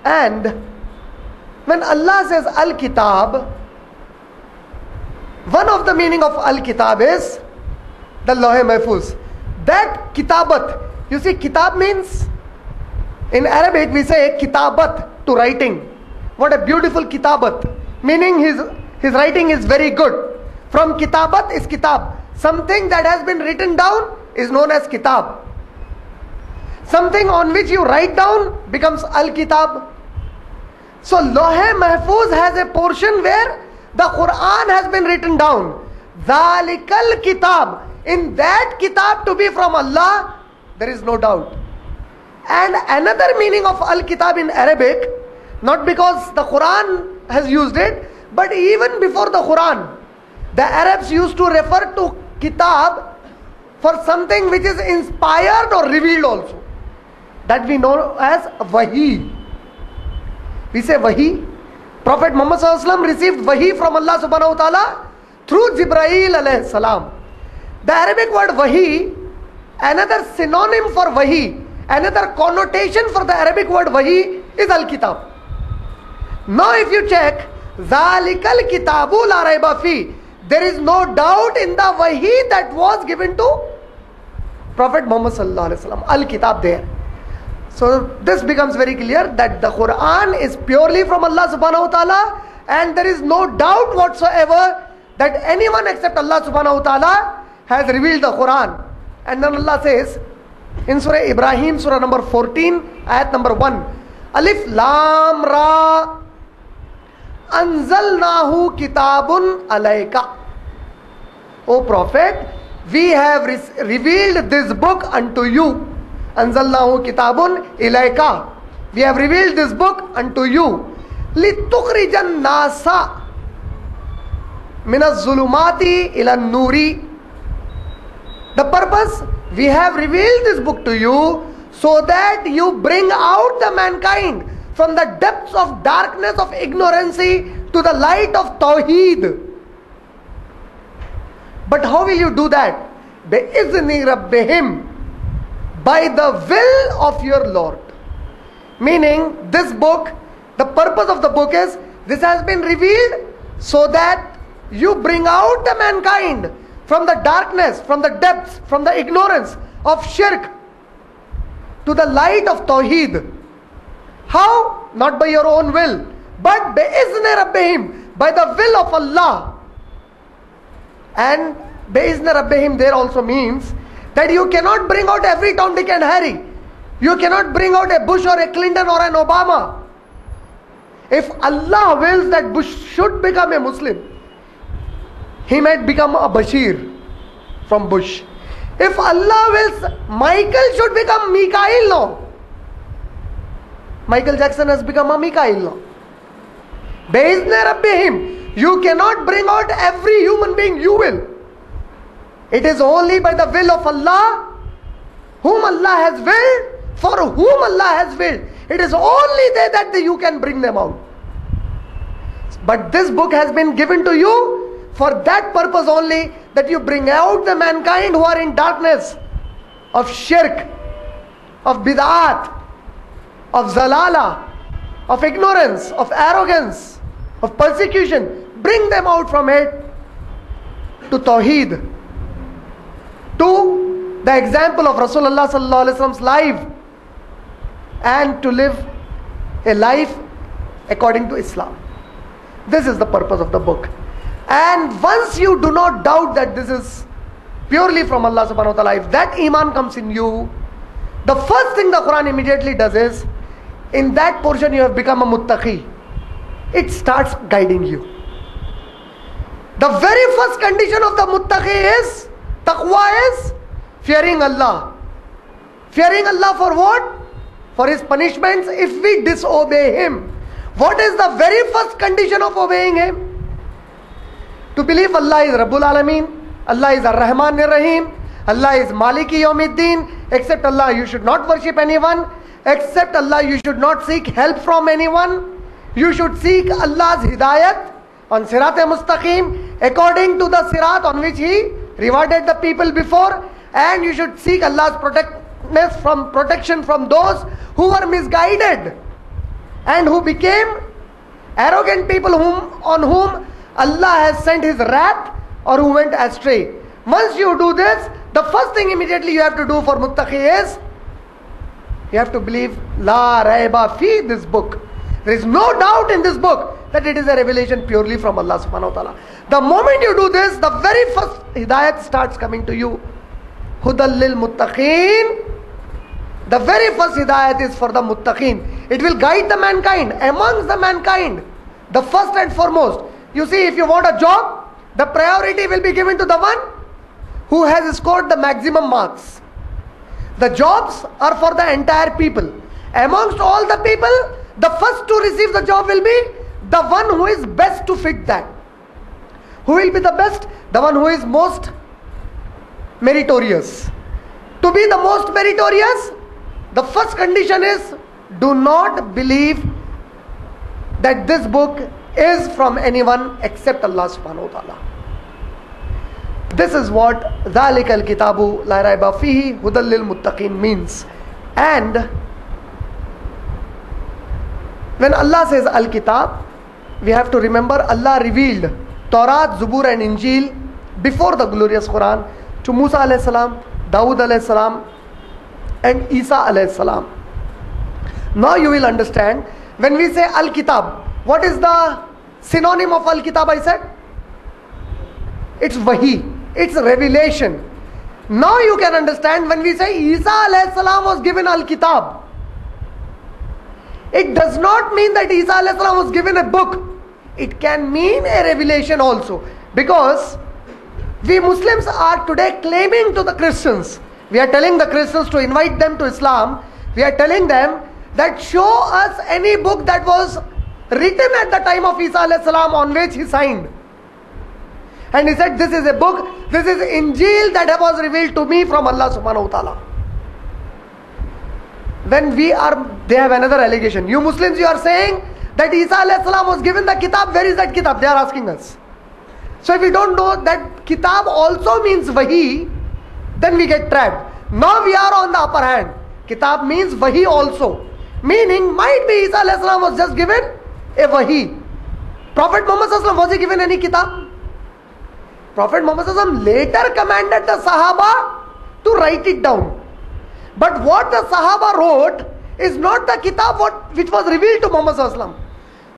And when Allah says Al-Kitab, one of the meaning of Al-Kitab is the Lawh Mahfuz. That Kitabat, you see, Kitab means, in Arabic we say Kitabat, to writing. What a beautiful Kitabat, meaning his writing is very good. From Kitabat is Kitab. Something that has been written down is known as Kitab. Something on which you write down becomes Al-Kitab. So Lawh Mahfuz has a portion where the Quran has been written down. Dhalikal Kitab. In that Kitab to be from Allah, there is no doubt. And another meaning of Al-Kitab in Arabic, not because the Quran has used it, but even before the Quran, the Arabs used to refer to Kitab for something which is inspired or revealed also. That we know as Wahi. We say Wahi. Prophet Muhammad sallallahu alaihi wasallam received Wahi from Allah subhanahu wa ta'ala through Jibreel alayhi salam. The Arabic word Wahi, another synonym for Wahi, another connotation for the Arabic word Wahi is Al-Kitab. Now if you check, Zalikal Kitabu la raiba fi, there is no doubt in the Wahi that was given to Prophet Muhammad sallallahu alaihi wasallam. Al-Kitab there. So this becomes very clear that the Quran is purely from Allah subhanahu wa ta'ala, and there is no doubt whatsoever that anyone except Allah subhanahu wa ta'ala has revealed the Quran. And then Allah says in Surah Ibrahim, Surah number 14, ayat number 1, Alif Lam Ra Anzalnahu Kitabun Alayka. O Prophet, we have revealed this book unto you. Anzalnahu Kitabun Ilayka. We have revealed this book unto you. Litukhrijan nasa minaz zulumati ilan nuri. The purpose, we have revealed this book to you so that you bring out the mankind from the depths of darkness of ignorancy to the light of Tawheed. But how will you do that? Bi-izni rabbihim, by the will of your Lord. Meaning, this book, the purpose of the book is, this has been revealed so that you bring out the mankind from the darkness, from the depths, from the ignorance of shirk to the light of Tawheed. How? Not by your own will, but bi-izni rabbihim, by the will of Allah. And bi-izni rabbihim there also means that you cannot bring out every Tom, Dick and Harry. You cannot bring out a Bush or a Clinton or an Obama. If Allah wills that Bush should become a Muslim, he might become a Bashir from Bush. If Allah wills Michael should become Mikael now, Michael Jackson has become a Mikael now. Bi-izni rabbihim, you cannot bring out every human being you will. It is only by the will of Allah, whom Allah has willed, for whom Allah has willed. It is only there that you can bring them out. But this book has been given to you for that purpose only, that you bring out the mankind who are in darkness of shirk, of bid'at, of zalala, of ignorance, of arrogance, of persecution. Bring them out from it to Tawheed, to the example of Rasulullah sallallahu alaihi wasallam's life, and to live a life according to Islam. This is the purpose of the book. And once you do not doubt that this is purely from Allah subhanahu wa ta'ala, if that iman comes in you, the first thing the Quran immediately does is, in that portion you have become a muttaqi. It starts guiding you. The very first condition of the muttaqi is, taqwa is fearing Allah. Fearing Allah for what? For His punishments if we disobey Him. What is the very first condition of obeying Him? To believe Allah is Rabbul Alameen, Allah is Ar-Rahman Ar-Rahim, Allah is Maliki Yawmiddin. Except Allah you should not worship anyone. Except Allah you should not seek help from anyone. You should seek Allah's hidayat on Sirat-e-Mustaqim, according to the Sirat on which He rewarded the people before. And you should seek Allah's protection from those who are misguided. and who became arrogant people on whom Allah has sent His wrath, or who went astray. Once you do this, the first thing immediately you have to do for muttaqi is, you have to believe La Raiba Fi, this book. There is no doubt in this book that it is a revelation purely from Allah subhanahu wa ta'ala. The moment you do this, the very first hidayat starts coming to you. Hudal lil muttaqeen. The very first hidayat is for the muttaqeen. It will guide the mankind, amongst the mankind. The first and foremost. You see, if you want a job, the priority will be given to the one who has scored the maximum marks. The jobs are for the entire people. Amongst all the people, the first to receive the job will be the one who is best to fit that. Who will be the best? The one who is most meritorious. To be the most meritorious, the first condition is, do not believe that this book is from anyone except Allah subhanahu wa ta'ala. This is what ذَلِكَ الْكِتَابُ لَا رَيْبَ فِيهِ هُدًى لِلْمُتَّقِينَ means. And when Allah says Al-Kitab, we have to remember Allah revealed Tawrat, Zubur and Injil before the glorious Quran to Musa alayhi salam, Dawud alayhi salam and Isa alayhi salam. Now you will understand, when we say Al-Kitab, what is the synonym of Al-Kitab? I said it's Wahi, it's revelation. Now you can understand, when we say Isa alayhi salam was given Al-Kitab, it does not mean that Isa alayhi salam was given a book. It can mean a revelation also. Because we Muslims are today claiming to the Christians, we are telling the Christians to invite them to Islam, we are telling them that show us any book that was written at the time of Isa alayhi salam on which he signed. And he said, this is a book, this is Injil that was revealed to me from Allah subhanahu wa ta'ala. When they have another allegation. You Muslims, you are saying that Isa alayhi salam was given the kitab. Where is that kitab? They are asking us. So if we don't know that kitab also means wahi, then we get trapped. Now we are on the upper hand. Kitab means wahi also. Meaning, might be Isa alayhi salam was just given a wahi. Prophet Muhammad sallallahu alaihi wasallam, was he given any kitab? Prophet Muhammad sallallahu alaihi wasallam later commanded the Sahaba to write it down. But what the Sahaba wrote is not the kitab which was revealed to Muhammad sallallahu alaihi wasallam.